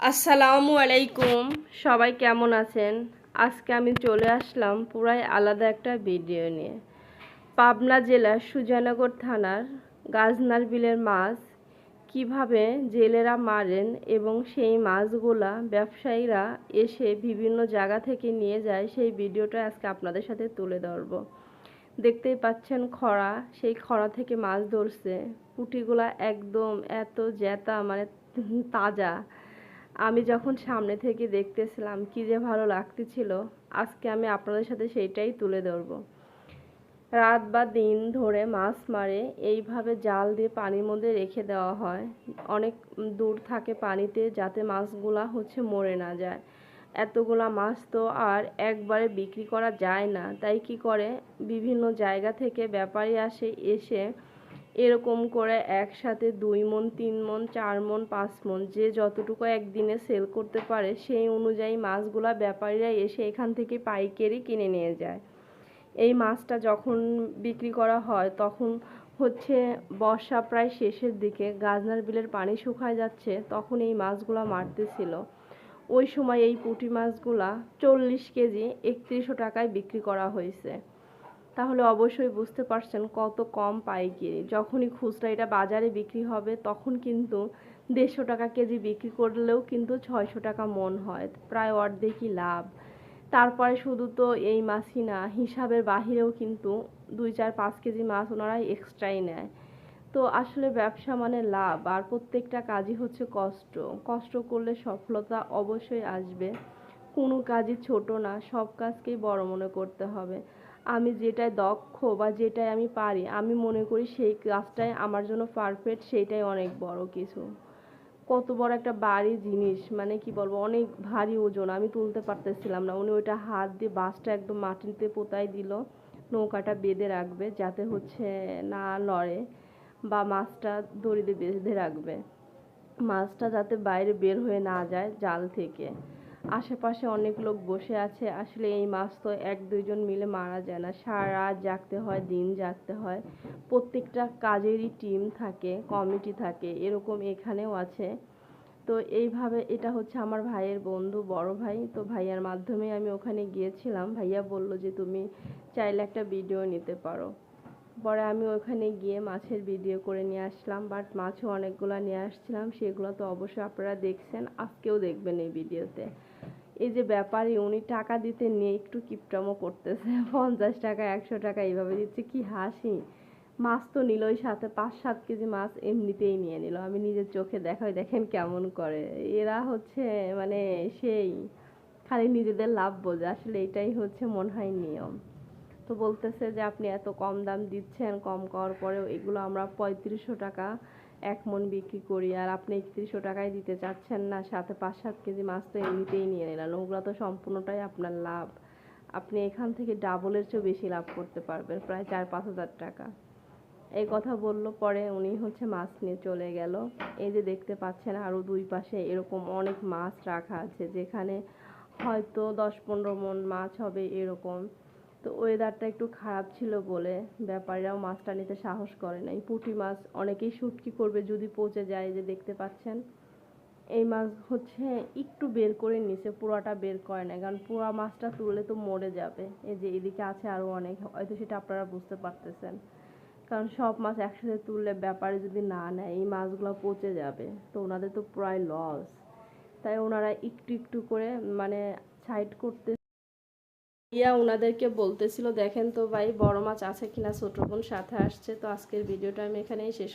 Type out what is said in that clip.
আসসালামু আলাইকুম, সবাই কেমন আছেন? আজকে আমি চলে আসলাম পুরাই আলাদা একটা ভিডিও নিয়ে। পাবনা জেলার সুজানগর থানার গাজনার বিলের মাছ কিভাবে জেলেরা মারেন এবং সেই মাছগুলা ব্যবসায়ীরা এসে বিভিন্ন জায়গা থেকে নিয়ে যায়, সেই ভিডিওটা আজকে আপনাদের সাথে তুলে ধরবো। দেখতেই পাচ্ছেন খরা, সেই খরা থেকে মাছ ধরছে। পুঁটিগুলা একদম এত জেতা, মানে তাজা। আমি যখন সামনে থেকে দেখতেছিলাম কি যে ভালো লাগতেছিল। আজকে আমি আপনাদের সাথে সেইটাই তুলে ধরবো। রাত বা দিন ধরে মাছ মারে, এইভাবে জাল দিয়ে পানির মধ্যে রেখে দেওয়া হয়। অনেক দূর থাকে পানিতে, যাতে মাছগুলা মরে না যায়। এতগুলা মাছ তো আর একবারে বিক্রি করা যায় না, তাই কি করে বিভিন্ন জায়গা থেকে ব্যাপারী এসে এরকম করে একসাথে 2 মণ 3 মণ 4 মণ 5 মণ যে যতটুকু একদিনে সেল করতে পারে, সেই অনুযায়ী মাছগুলা ব্যাপারীরা এসে এখান থেকে পাইকারি কিনে নিয়ে যায়। এই মাছটা যখন বিক্রি করা হয় তখন বর্ষা প্রায় শেষের দিকে, গাজনার বিলের পানি শুকায় যাচ্ছে, তখন এই মাছগুলা মারতেছিল। ওই সময় এই পুঁটি মাছগুলা 40 কেজি 3100 টাকায় বিক্রি করা হয়েছে। তাহলে অবশ্যই বুঝতে পারছেন কত কম পাইকারি। যখনই খুচরা এটা বাজারে বিক্রি হবে তখন কিন্তু 150 টাকা কেজি বিক্রি করলেও কিন্তু 600 টাকা মণ হয়, প্রায় অর্ধেকই লাভ। তারপরে শুধু তো এই মাছই না, হিসাবের বাহিরেও কিন্তু 2 4 5 কেজি মাছ ওনারা এক্সট্রাই নেয়। তো আসলে ব্যবসা মানে লাভ, আর প্রত্যেকটা কাজই কষ্ট। কষ্ট করলে সফলতা অবশ্যই আসবে। কোনো কাজই ছোট না, সব কাজকেই বড় মনে করতে হবে। আমি যেটায় দক্ষ বা যেটায় আমি পারি, আমি মনে করি সেই কাজটাই আমার জন্য পারফেক্ট, সেইটাই অনেক বড় কিছু। কত বড় একটা ভারী জিনিস, মানে কি বলবো, অনেক ভারী ওজন, আমি তুলতে পারতেছিলাম না। উনি ওইটা হাত দিয়ে বাঁশটা একদম মাটিতে পোতাই দিল, নৌকাটা বেঁধে রাখবে যাতে না লড়ে, বা মাছটা দড়ি দিয়ে বেঁধে রাখবে, মাছটা যাতে বাইরে বের হয়ে না যায় জাল থেকে। আশেপাশে অনেক লোক বসে আছে। আসলে এই মাছ তো 1 2 জন মিলে মারা যায় না, সারা রাত জাগতে হয়, দিন জাগতে হয়। প্রত্যেকটা কাজেরই টিম থাকে, কমিটি থাকে, এরকম এখানেও আছে। তো এইভাবে এটা আমার ভাইয়ের বন্ধু, বড় ভাই। তো ভাইয়ার মাধ্যমে আমি ওখানে গিয়েছিলাম। ভাইয়া বলল যে তুমি চাইলে একটা ভিডিও নিতে পারো। পরে আমি ওখানে গিয়ে মাছের ভিডিও করে নিয়ে আসলাম, বাট মাছও অনেকগুলো নিয়ে আসছিলাম, সেগুলো তো অবশ্যই আপনারা দেখছেন, আজকেও দেখবেন এই ভিডিওতে। এই যে ব্যাপারী, উনি টাকা দিতে নিয়ে একটু কিপটামো করতেছে, 50 টাকা 100 টাকা এইভাবে দিচ্ছে, কি হাসি। মাছ তো নিলই, সাথে 5 7 কেজি মাছ এমনিতেই নিয়ে নিল। আমি নিজের চোখে দেখাই, দেখেন কেমন করে এরা, মানে সেই খালি নিজেদের লাভ বোঝে। আসলে এটাই মনে হয় নিয়ম। তো বলতেছে যে আপনি এত কম দাম দিচ্ছেন, কম করার পরেও এগুলো আমরা 3500 টাকা 1 মণ বিক্রি করি, আর আপনি 3100 টাকায় দিতে চাচ্ছেন না, সাথে 5 7 কেজি মাছ তো এমনিতেই নিয়ে নিলেন, ওগুলো তো সম্পূর্ণটাই আপনার লাভ। আপনি এখান থেকে ডাবলের চেয়েও বেশি লাভ করতে পারবেন, প্রায় 4 5 হাজার টাকা। এই কথা বলল, পরে উনি মাছ নিয়ে চলে গেল। এই যে দেখতে পাচ্ছেন আরো দুই পাশে এরকম অনেক মাছ রাখা আছে, যেখানে হয়তো 10 15 মণ মাছ হবে এরকম। তো ওয়েদারটা একটু খারাপ ছিল বলে ব্যাপারীরাও মাছটা নিতে সাহস করে নাই। পুঁটি মাছ অনেকেই শুটকি করবে যদি পচে যায়। যে দেখতে পাচ্ছেন এই মাছ একটু বের করে নিছে, পুরাটা বের করে না, কারণ পুরা মাছটা তুললে তো মরে যাবে। এই যে এদিকে আছে আরো অনেক, হয়তো সেটা আপনারা বুঝতে পারতেছেন। কারণ সব মাছ একসাথে তুললে ব্যাপারী যদি না নেয়, এই মাছগুলো পচে যাবে, তো ওনাদের তো প্রায় লস। তাই ওনারা একটু একটু করে মানে সাইড করতে ইয়া ওনাদেরকে বলতেছিল, দেখেন তো ভাই বড় মাছ আছে কিনা, ছোট বোন সাথে আসছে। তো আজকের ভিডিওটা আমি এখানেই শেষ